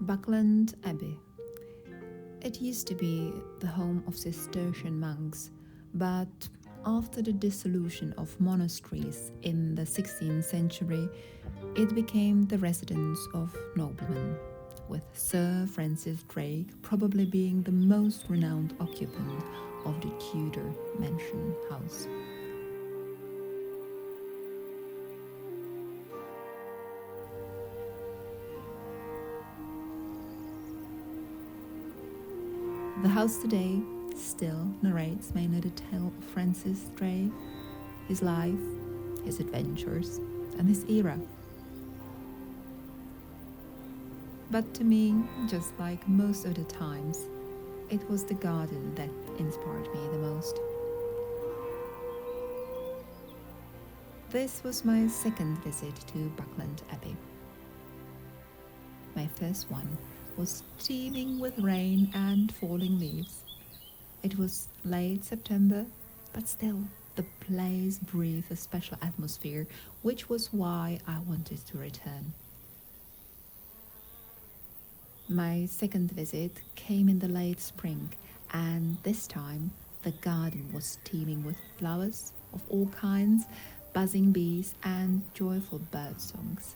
Buckland Abbey. It used to be the home of Cistercian monks, but after the dissolution of monasteries in the 16th century, it became the residence of noblemen, with Sir Francis Drake probably being the most renowned occupant of the Tudor mansion house. The house today still narrates mainly the tale of Francis Drake, his life, his adventures, and his era. But to me, just like most of the times, it was the garden that inspired me the most. This was my second visit to Buckland Abbey. My first one was teeming with rain and falling leaves. It was late September, but still the place breathed a special atmosphere, which was why I wanted to return. My second visit came in the late spring, and this time the garden was teeming with flowers of all kinds, buzzing bees, and joyful bird songs.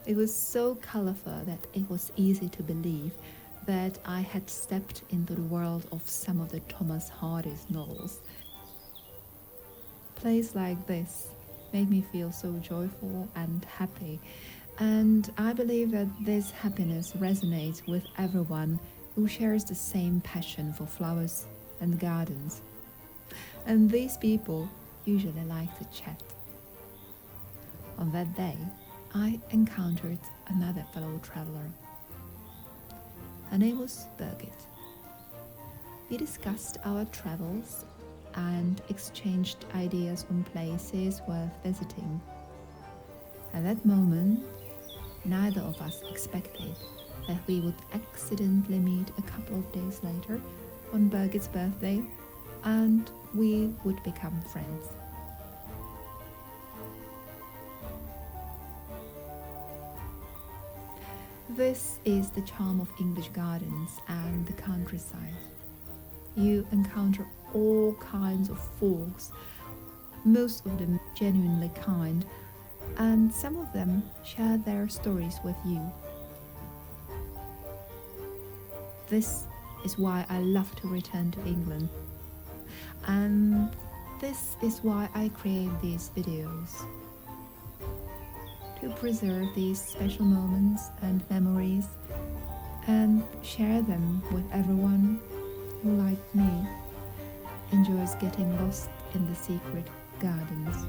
It was so colorful that it was easy to believe that I had stepped into the world of some of the Thomas Hardy's novels. A place like this made me feel so joyful and happy, and I believe that this happiness resonates with everyone who shares the same passion for flowers and gardens. And these people usually like to chat. On that day, I encountered another fellow traveler. Her name was Birgit. We discussed our travels and exchanged ideas on places worth visiting. At that moment, neither of us expected that we would accidentally meet a couple of days later on Birgit's birthday, and we would become friends. This is the charm of English gardens and the countryside. You encounter all kinds of folks, most of them genuinely kind, and some of them share their stories with you. This is why I love to return to England, and this is why I create these videos. To preserve these special moments and memories and share them with everyone who, like me, enjoys getting lost in the secret gardens.